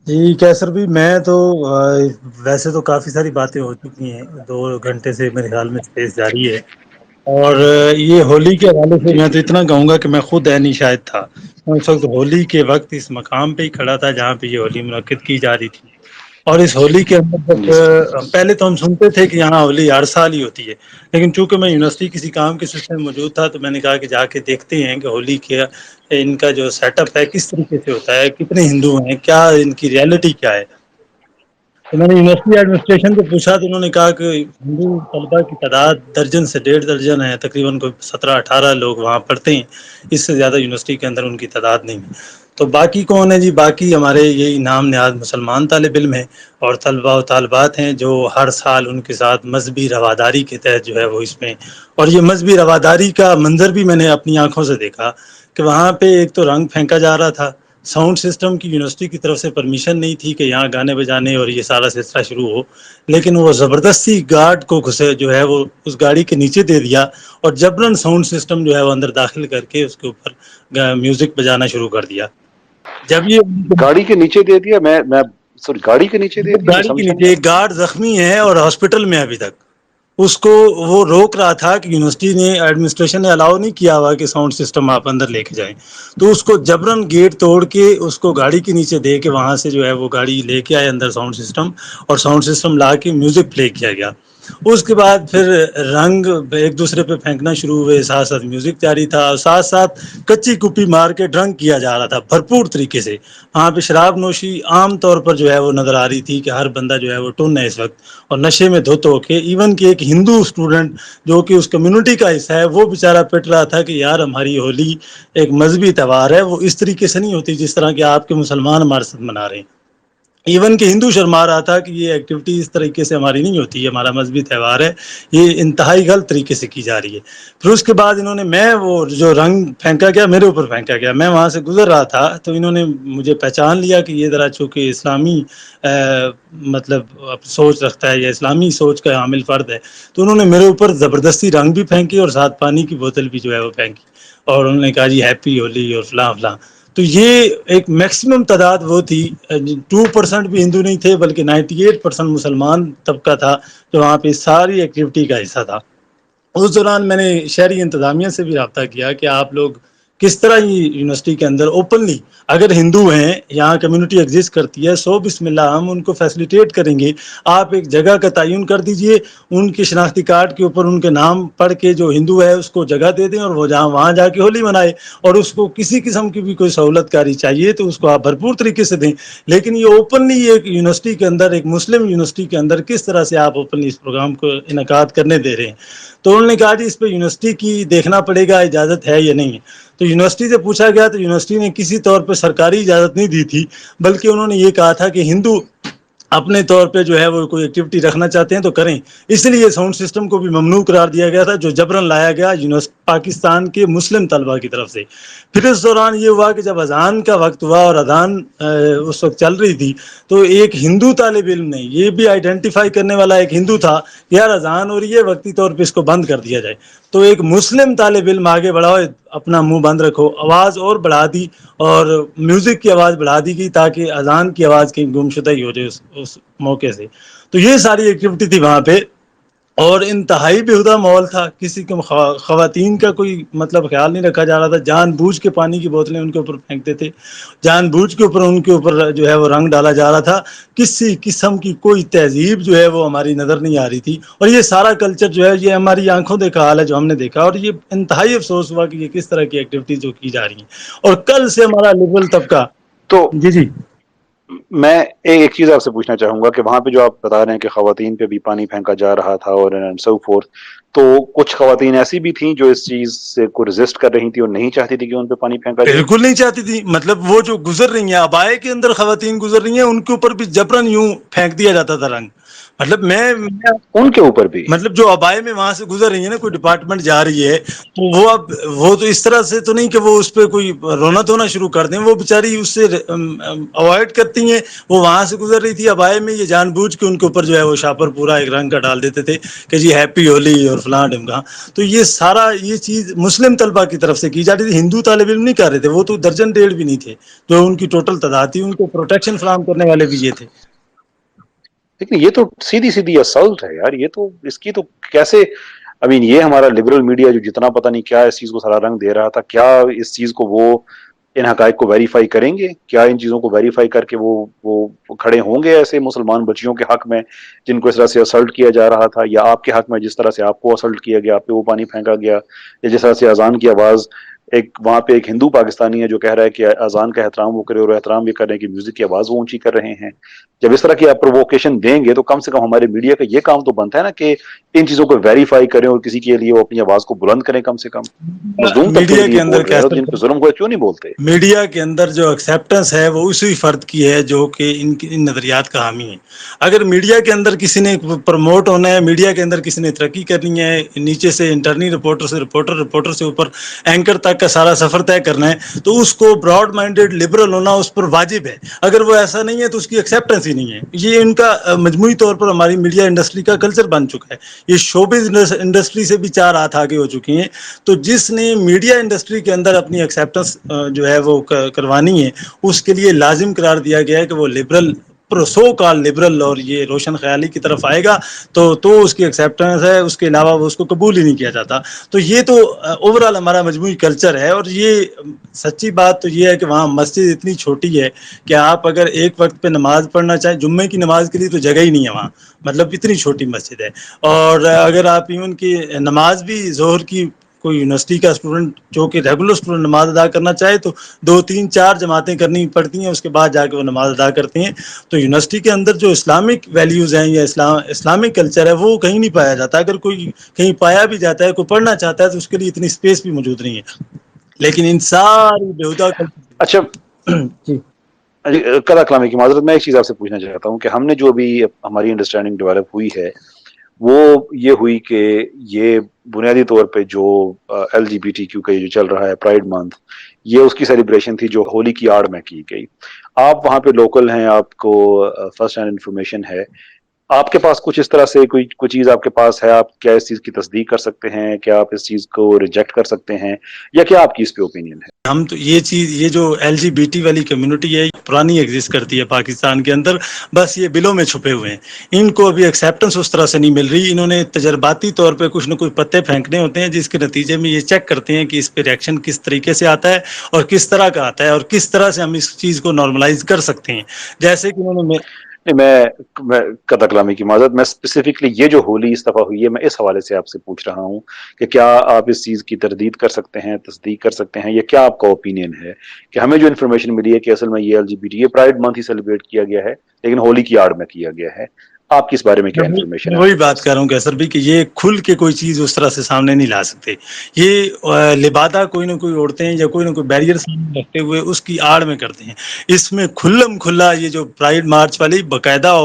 جی کیسر بھی میں تو ویسے تو کافی ساری باتیں ہو چکی ہیں، 2 گھنٹے سے میرے خیال میں اسپیس جاری ہے، اور یہ ہولی کے حوالے سے میں تو اتنا کہوں گا کہ میں خود عینی شاہد تھا۔ میں اس وقت ہولی کے وقت اس مقام پہ ہی کھڑا تھا جہاں پہ یہ ہولی منعقد کی جا رہی تھی، اور اس ہولی کے اندر جی سر۔ جب پہلے تو ہم سنتے تھے کہ یہاں ہولی ہر سال ہی ہوتی ہے، لیکن چونکہ میں یونیورسٹی کسی کام کے سلسلے میں موجود تھا تو میں نے کہا کہ جا کے دیکھتے ہیں کہ ہولی کے ان کا جو سیٹ اپ ہے کس طریقے سے ہوتا ہے، کتنے ہندو ہیں، کیا ان کی ریئلٹی کیا ہے۔ تو میں نے یونیورسٹی ایڈمنسٹریشن کو پوچھا تو انہوں نے کہا کہ ہندو طلبا کی تعداد درجن سے 1.5 درجن ہے، تقریباً کوئی 17-18 لوگ وہاں پڑھتے ہیں، اس سے زیادہ یونیورسٹی کے اندر ان کی تعداد نہیں ہے۔ تو باقی کون ہے جی؟ باقی ہمارے یہی نام نہاد مسلمان طالب علم ہیں اور طلباء و طالبات ہیں جو ہر سال ان کے ساتھ مذہبی رواداری کے تحت جو ہے وہ اس میں، اور یہ مذہبی رواداری کا منظر بھی میں نے اپنی آنکھوں سے دیکھا کہ وہاں پہ ایک تو رنگ پھینکا جا رہا تھا، ساؤنڈ سسٹم کی یونیورسٹی کی طرف سے پرمیشن نہیں تھی کہ یہاں گانے بجانے اور یہ سارا سلسلہ شروع ہو، لیکن وہ زبردستی گارڈ کو گھسے جو ہے وہ اس گاڑی کے نیچے دے دیا، اور جبرن ساؤنڈ سسٹم جو ہے وہ اندر داخل کر کے اس کے اوپر میوزک بجانا شروع کر دیا۔ جب یہ گاڑی کے نیچے دے دیا؟ میں سر گاڑی کے نیچے دے دیا، میں گاڑی کے سمجھا نیچے نہیں۔ ایک گارڈ زخمی ہے اور ہاسپٹل میں ابھی تک، اس کو وہ روک رہا تھا کہ یونیورسٹی نے ایڈمنسٹریشن نے الاؤ نہیں کیا ہوا کہ ساؤنڈ سسٹم آپ اندر لے کے جائیں، تو اس کو جبرن گیٹ توڑ کے اس کو گاڑی کے نیچے دے کے وہاں سے جو ہے وہ گاڑی لے کے آئے اندر ساؤنڈ سسٹم، اور ساؤنڈ سسٹم لا کے میوزک پلے کیا گیا۔ اس کے بعد پھر رنگ ایک دوسرے پہ پھینکنا شروع ہوئے، ساتھ ساتھ میوزک جاری تھا، اور ساتھ ساتھ کچی کپی مار کے ڈرنک کیا جا رہا تھا بھرپور طریقے سے۔ وہاں پہ شراب نوشی عام طور پر جو ہے وہ نظر آ رہی تھی کہ ہر بندہ جو ہے وہ ٹن ہے اس وقت، اور نشے میں دھت ہو کے، ایون کہ ایک ہندو اسٹوڈنٹ جو کہ اس کمیونٹی کا حصہ ہے وہ بیچارہ پٹ رہا تھا کہ یار ہماری ہولی ایک مذہبی تہوار ہے، وہ اس طریقے سے نہیں ہوتی جس طرح کہ آپ کے مسلمان ہمارے ساتھ منا رہے ہیں۔ ایون کہ ہندو شرما رہا تھا کہ یہ ایکٹیویٹی اس طریقے سے ہماری نہیں ہوتی ہے، ہمارا مذہبی تہوار ہے، یہ انتہائی غلط طریقے سے کی جا رہی ہے۔ پھر اس کے بعد انہوں نے، میں وہ جو رنگ پھینکا گیا میرے اوپر پھینکا گیا، میں وہاں سے گزر رہا تھا تو انہوں نے مجھے پہچان لیا کہ یہ ذرا چونکہ اسلامی مطلب سوچ رکھتا ہے یا اسلامی سوچ کا حامل فرد ہے، تو انہوں نے میرے اوپر زبردستی رنگ بھی پھینکی اور ساتھ پانی کی بوتل بھی جو ہے وہ پھینکی، اور انہوں نے کہا جی ہیپی ہولی اور فلاں فلاں۔ تو یہ ایک میکسیمم تعداد وہ تھی، 2% بھی ہندو نہیں تھے بلکہ 98% مسلمان طبقہ تھا جو وہاں پہ ساری ایکٹیویٹی کا حصہ تھا۔ اس دوران میں نے شہری انتظامیہ سے بھی رابطہ کیا کہ آپ لوگ کس طرح یہ یونیورسٹی کے اندر اوپنلی، اگر ہندو ہیں یہاں کمیونٹی ایگزسٹ کرتی ہے، سو بسم اللہ ہم ان کو فیسلیٹیٹ کریں گے، آپ ایک جگہ کا تعین کر دیجئے، ان کے شناختی کارڈ کے اوپر ان کے نام پڑھ کے جو ہندو ہے اس کو جگہ دے دیں اور وہ جہاں وہاں جا کے ہولی منائے، اور اس کو کسی قسم کی بھی کوئی سہولت کاری چاہیے تو اس کو آپ بھرپور طریقے سے دیں۔ لیکن یہ اوپنلی ایک یونیورسٹی کے اندر، ایک مسلم یونیورسٹی کے اندر کس طرح سے آپ اوپنلی اس پروگرام کو انعقاد کرنے دے رہے ہیں؟ تو انہوں نے کہا جی اس پہ یونیورسٹی کی دیکھنا پڑے گا اجازت ہے یا نہیں ہے۔ تو یونیورسٹی سے پوچھا گیا تو یونیورسٹی نے کسی طور پہ سرکاری اجازت نہیں دی تھی، بلکہ انہوں نے یہ کہا تھا کہ ہندو اپنے طور پہ جو ہے وہ کوئی ایکٹیویٹی رکھنا چاہتے ہیں تو کریں، اس لیے ساؤنڈ سسٹم کو بھی ممنوع قرار دیا گیا تھا جو جبرن لایا گیا پاکستان کے مسلم طلبہ کی طرف سے۔ پھر اس دوران یہ ہوا کہ جب اذان کا وقت ہوا اور اذان اس وقت چل رہی تھی تو ایک ہندو طالب علم نے یہ بھی آئیڈینٹیفائی کرنے والا ایک ہندو تھا کہ یار اذان ہو رہی ہے، وقتی طور پہ اس کو بند کر دیا جائے، تو ایک مسلم طالب علم آگے بڑھا، اپنا منہ بند رکھو، آواز اور بڑھا دی اور میوزک کی آواز بڑھا دی گئی تاکہ اذان کی آواز کی گمشدہ ہی ہو جائے اس موقع سے۔ تو یہ ساری ایکٹیویٹی تھی وہاں پہ، اور انتہائی بیہودہ ماحول تھا، کسی کو خواتین کا کوئی مطلب خیال نہیں رکھا جا رہا تھا، جان بوجھ کے پانی کی بوتلیں ان کے اوپر پھینکتے تھے، جان بوجھ کے اوپر ان کے اوپر جو ہے وہ رنگ ڈالا جا رہا تھا، کسی قسم کی کوئی تہذیب جو ہے وہ ہماری نظر نہیں آ رہی تھی، اور یہ سارا کلچر جو ہے یہ ہماری آنکھوں دیکھا حال ہے جو ہم نے دیکھا، اور یہ انتہائی افسوس ہوا کہ یہ کس طرح کی ایکٹیویٹیز جو کی جا رہی ہیں، اور کل سے ہمارا لبرل طبقہ۔ تو جی جی میں ایک چیز آپ سے پوچھنا چاہوں گا کہ وہاں پہ جو آپ بتا رہے ہیں کہ خواتین پہ بھی پانی پھینکا جا رہا تھا اور سو فورتھ، تو کچھ خواتین ایسی بھی تھیں جو اس چیز سے کو ریزسٹ کر رہی تھی اور نہیں چاہتی تھی کہ ان پہ پانی پھینکا جائے؟ بالکل نہیں چاہتی تھی، مطلب وہ جو گزر رہی ہیں ابائے کے اندر خواتین گزر رہی ہیں ان کے اوپر بھی جبرن یوں پھینک دیا جاتا تھا رنگ، مطلب میں ان کے اوپر بھی مطلب جو ابائے میں وہاں سے گزر رہی ہے نا، کوئی ڈپارٹمنٹ جا رہی ہے تو وہ اب وہ تو اس طرح سے تو نہیں کہ وہ اس پہ کوئی رونا دھونا شروع کر دیں، وہ بیچاری اس سے اوائڈ کرتی ہیں. وہ وہاں سے گزر رہی تھی ابائے میں، یہ جان بوجھ کے ان کے اوپر جو ہے وہ شاپر پورا ایک رنگ کا ڈال دیتے تھے کہ جی ہیپی ہولی اور فلاں ڈمکا. تو یہ سارا یہ چیز مسلم طلبہ کی طرف سے کی جاتی تھی، ہندو طالب علم نہیں کر رہے تھے، وہ تو درجن ڈیڑھ بھی نہیں تھے جو ان کی ٹوٹل تعداد تھی. ان کو پروٹیکشن فراہم کرنے والے بھی یہ تھے. لیکن یہ تو سیدھی اسالٹ ہے یار. یہ تو اس کی تو کیسے یہ ہمارا لبرل میڈیا جو جتنا پتہ نہیں کیا اس چیز کو سارا رنگ دے رہا تھا، کیا اس چیز کو وہ ان حقائق کو ویریفائی کریں گے؟ کیا ان چیزوں کو ویریفائی کر کے وہ کھڑے ہوں گے ایسے مسلمان بچیوں کے حق میں جن کو اس طرح سے اسلٹ کیا جا رہا تھا، یا آپ کے حق میں جس طرح سے آپ کو اسلٹ کیا گیا، آپ پہ وہ پانی پھینکا گیا، یا جس طرح سے اذان کی آواز وہاں پہ ایک ہندو پاکستانی ہے جو کہہ رہا ہے کہ اذان کا احترام وہ کرے، اور احترام یہ کر رہے ہیں کہ میوزک کی آواز وہ اونچی کر رہے ہیں. جب اس طرح کی آپ پرووکیشن دیں گے تو کم سے کم ہمارے میڈیا کا یہ کام تو بنتا ہے نا کہ ان چیزوں کو ویریفائی کریں اور کسی کے لیے وہ اپنی آواز کو بلند کریں. کم سے کم مظلوم طبقے کے میڈیا لیے کے اندر بول رہے ہیں، کیسا جن پہ ظلم ہوا کیوں نہیں بولتے؟ میڈیا کے اندر جو ایکسیپٹنس ہے وہ اسی فرد کی ہے جو کہ ان نظریات کا حامی ہے. اگر میڈیا کے اندر کسی نے پروموٹ ہونا ہے، میڈیا کے اندر کسی نے ترقی کرنی ہے، نیچے سے انٹرنی رپورٹر سے رپورٹر سے اوپر اینکر تک کا سارا سفر طے کرنا ہے، تو اس کو براڈ مائنڈیڈ لبرل ہونا اس پر واجب ہے. اگر وہ ایسا نہیں ہے تو اس کی ایکسیپٹنس ہی نہیں ہے. یہ ان کا مجموعی طور پر ہماری میڈیا انڈسٹری کا کلچر بن چکا ہے. یہ شوبز انڈسٹری سے بھی 4 ہاتھ آگے ہو چکی ہیں. تو جس نے میڈیا انڈسٹری کے اندر اپنی ایکسیپٹنس جو ہے وہ کروانی ہے، اس کے لیے لازم قرار دیا گیا ہے کہ وہ لبرل سو کال لبرل اور یہ روشن خیالی کی طرف آئے گا تو اس کی ایکسیپٹنس ہے، اس کے علاوہ وہ اس کو قبول ہی نہیں کیا جاتا. تو یہ تو اوور آل ہمارا مجموعی کلچر ہے. اور یہ سچی بات تو یہ ہے کہ وہاں مسجد اتنی چھوٹی ہے کہ آپ اگر ایک وقت پہ نماز پڑھنا چاہیں، جمعے کی نماز کے لیے تو جگہ ہی نہیں ہے وہاں، مطلب اتنی چھوٹی مسجد ہے. اور اگر آپ ایون کی نماز بھی ظہر کی کوئی یونیورسٹی کا اسٹوڈنٹ جو کہ ریگولر اسٹوڈنٹ نماز ادا کرنا چاہے تو 2 3 4 جماعتیں کرنی پڑتی ہیں، اس کے بعد جا کے وہ نماز ادا کرتے ہیں. تو یونیورسٹی کے اندر جو اسلامک ویلیوز ہیں یا اسلامک کلچر ہے وہ کہیں نہیں پایا جاتا. اگر کوئی کہیں پایا بھی جاتا ہے، کوئی پڑھنا چاہتا ہے، تو اس کے لیے اتنی اسپیس بھی موجود نہیں ہے. لیکن ان ساری بیہودہ اچھا جی کلا کلامی کی معذرت، میں ایک چیز آپ سے پوچھنا چاہتا ہوں کہ ہم نے جو بھی ہماری انڈرسٹینڈنگ ڈیولپ ہوئی ہے وہ یہ ہوئی کہ یہ بنیادی طور پہ جو LGBTQ کا جو چل رہا ہے پرائڈ منتھ، یہ اس کی سیلیبریشن تھی جو ہولی کی آڑ میں کی گئی. آپ وہاں پہ لوکل ہیں، آپ کو فرسٹ ہینڈ انفارمیشن ہے، آپ کے پاس کچھ اس طرح سے کوئی چیز آپ کے پاس ہے؟ آپ کیا اس چیز کی تصدیق کر سکتے ہیں؟ کیا آپ اس چیز کو ریجیکٹ کر سکتے ہیں، یا کیا آپ کی اس پہ اوپینین ہے؟ ہم تو یہ چیز، یہ جو LGBT والی کمیونٹی ہے پرانی ایگزسٹ کرتی ہے پاکستان کے اندر، بس یہ بلوں میں چھپے ہوئے ہیں. ان کو ابھی ایکسیپٹنس اس طرح سے نہیں مل رہی. انہوں نے تجرباتی طور پہ کچھ نہ کچھ پتے پھینکنے ہوتے ہیں جس کے نتیجے میں یہ چیک کرتے ہیں کہ اس پہ ریئیکشن کس طریقے سے آتا ہے اور کس طرح کا آتا ہے اور کس طرح سے ہم اس چیز کو نارملائز کر سکتے ہیں. جیسے کہ انہوں نے نہیں، میں قطع کلامی کی معذرت، میں اسپیسیفکلی یہ جو ہولی اس دفعہ ہوئی ہے میں اس حوالے سے آپ سے پوچھ رہا ہوں کہ کیا آپ اس چیز کی تردید کر سکتے ہیں، تصدیق کر سکتے ہیں، یا کیا آپ کا اوپینین ہے کہ ہمیں جو انفارمیشن ملی ہے کہ اصل میں یہ LGBT یہ پرائڈ منتھ ہی سیلیبریٹ کیا گیا ہے لیکن ہولی کی آڑ میں کیا گیا ہے؟ آپ کی اس بارے میں کیا انفارمیشن میں ہے آپ وہی کے بات پاس؟ کر رہا ہوں کہ سر بھی کہ یہ کھل کے کوئی چیز اس طرح سے سامنے نہیں لا سکتے. یہ لبادہ کوئی نہ کوئی اوڑھتے ہیں یا کوئی نہ کوئی بیریئر سامنے رکھتے ہوئے اس کی آڑ میں کرتے ہیں. اس میں کھلم کھلا یہ جو پرائڈ مارچ والی باقاعدہ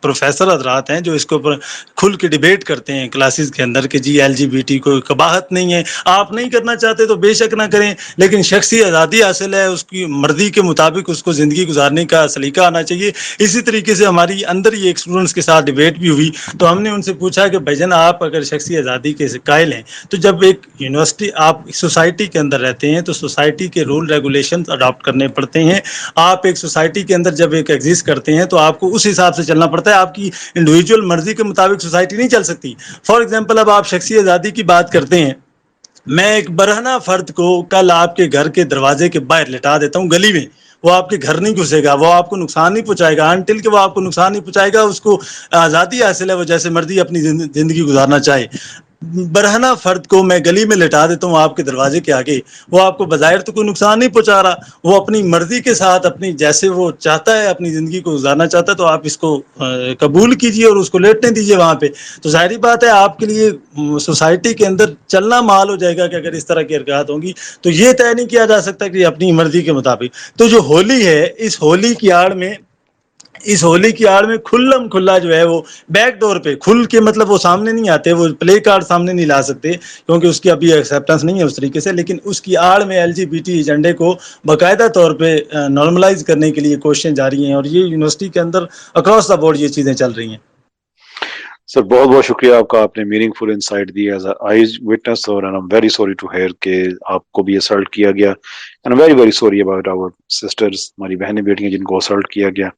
پروفیسر حضرات ہیں جو اس کے اوپر کھل کے ڈیبیٹ کرتے ہیں کلاسز کے اندر کہ جی LGBT کوئی قباحت نہیں ہے، آپ نہیں کرنا چاہتے تو بے شک نہ کریں، لیکن شخصی آزادی حاصل ہے، اس کی مرضی کے مطابق اس کو زندگی گزارنے کا سلیقہ آنا چاہیے. اسی طریقے سے ہماری اندر ہی ایک اسٹوڈنٹس کے ساتھ ڈیبیٹ بھی ہوئی تو ہم نے ان سے پوچھا کہ بھائی جان آپ اگر شخصی آزادی کے قائل ہیں تو جب ایک یونیورسٹی آپ سوسائٹی کے اندر رہتے ہیں تو سوسائٹی کے رول ریگولیشنز اڈاپٹ کرنے پڑتے ہیں. آپ ایک سوسائٹی کے اندر جب ایک ایگزسٹ کرتے ہیں تو آپ کو اس حساب سے چلنا پڑتا ہے. آپ کی انڈیویجول مرضی کے مطابق سوسائٹی نہیں چل سکتی. فار ایگزامپل اب آپ شخصی آزادی کی بات کرتے ہیں، میں ایک برہنہ فرد کو کل آپ کے گھر کے دروازے کے باہر لٹا دیتا ہوں گلی میں، وہ آپ کے گھر نہیں گھسے گا، وہ آپ کو نقصان نہیں پہنچائے گا، انٹل کہ وہ آپ کو نقصان نہیں پہنچائے گا، اس کو آزادی حاصل ہے، وہ جیسے مرضی اپنی زندگی گزارنا چاہے. برہنہ فرد کو میں گلی میں لٹا دیتا ہوں آپ کے دروازے کے آگے، وہ آپ کو بظاہر تو کوئی نقصان نہیں پہنچا رہا، وہ اپنی مرضی کے ساتھ اپنی جیسے وہ چاہتا ہے اپنی زندگی کو گزارنا چاہتا ہے، تو آپ اس کو قبول کیجئے اور اس کو لیٹنے دیجئے وہاں پہ. تو ظاہری بات ہے آپ کے لیے سوسائٹی کے اندر چلنا محال ہو جائے گا کہ اگر اس طرح کی حرکات ہوں گی تو یہ طے نہیں کیا جا سکتا کہ اپنی مرضی کے مطابق. تو جو ہولی ہے، اس ہولی کی آڑ میں اس ہولی کی آڑ میں کھلم کھلا جو ہے وہ بیک ڈور پہ کھل کے مطلب وہ سامنے نہیں آتے, وہ پلے کارڈ سامنے نہیں لا سکتے کیونکہ اس کی ابھی ایکسیپٹنس نہیں ہے اس طریقے سے, لیکن اس کی آڑ میں LGBT ایجنڈے کو باقاعدہ طور پہ نارملائز کرنے کے لیے کوششیں جاری ہیں, اور یہ یونیورسٹی کے اندر اکراس دا بورڈ یہ چیزیں چل رہی ہیں. سر بہت بہت شکریہ آپ کا, آپ نے meaningful insight the as I witness, اور I am very sorry to hear کہ آپ کو بھی اسلٹ کیا گیا, and very very sorry about our sisters, ہماری بہنیں بیٹیاں جن کو اسلٹ کیا گیا.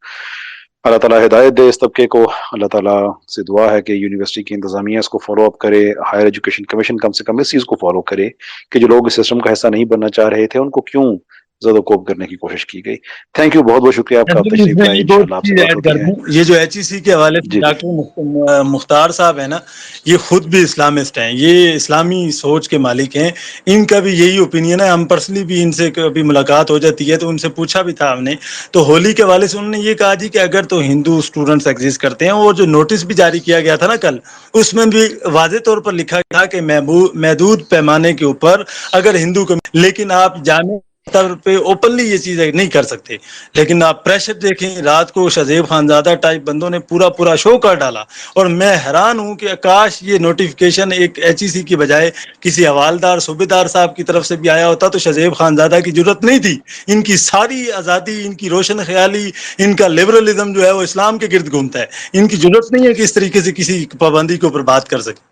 اللہ تعالیٰ ہدایت دے اس طبقے کو, اللہ تعالیٰ سے دعا ہے کہ یونیورسٹی کی انتظامیہ اس کو فالو اپ کرے, ہائر ایجوکیشن کمیشن کم سے کم اس چیز کو فالو کرے کہ جو لوگ اس سسٹم کا حصہ نہیں بننا چاہ رہے تھے ان کو کیوں زیادہ کوپ کرنے کی کوشش کی گئی. تھینک یو, بہت بہت شکریہ آپ کا, آپ تشریف لائے, انشاءاللہ آپ سے بات ہوتی ہے. یہ جو HEC کے حوالے سے جی جی ڈاکٹر مختار صاحب ہیں نا, یہ خود بھی اسلامسٹ ہیں, یہ اسلامی سوچ کے مالک ہیں, ان کا بھی یہی اوپینین ہے. ہم پرسنلی بھی ان سے کبھی ملاقات ہو جاتی ہے تو ان سے پوچھا بھی تھا ہم نے, تو ہولی کے حوالے سے انہوں نے یہ کہا جی کہ اگر تو ہندو اسٹوڈنٹس ایگزسٹ کرتے ہیں, اور جو نوٹس بھی جاری کیا گیا تھا نا کل, اس میں بھی واضح طور پر لکھا گیا کہ محدود پیمانے کے اوپر اگر ہندو کو, لیکن آپ جامع طور پہ اوپنلی یہ چیزیں نہیں کر سکتے. لیکن آپ پریشر دیکھیں, رات کو شہزیب خانزادہ ٹائپ بندوں نے پورا شو کر ڈالا, اور میں حیران ہوں کہ کاش یہ نوٹیفیکیشن ایک HEC کی بجائے کسی حوالدار صوبیدار صاحب کی طرف سے بھی آیا ہوتا تو شہزیب خانزادہ کی ضرورت نہیں تھی. ان کی ساری آزادی, ان کی روشن خیالی, ان کا لبرلزم جو ہے وہ اسلام کے گرد گھومتا ہے, ان کی ضرورت نہیں ہے کہ اس طریقے سے کسی پابندی کے اوپر بات کر سکے.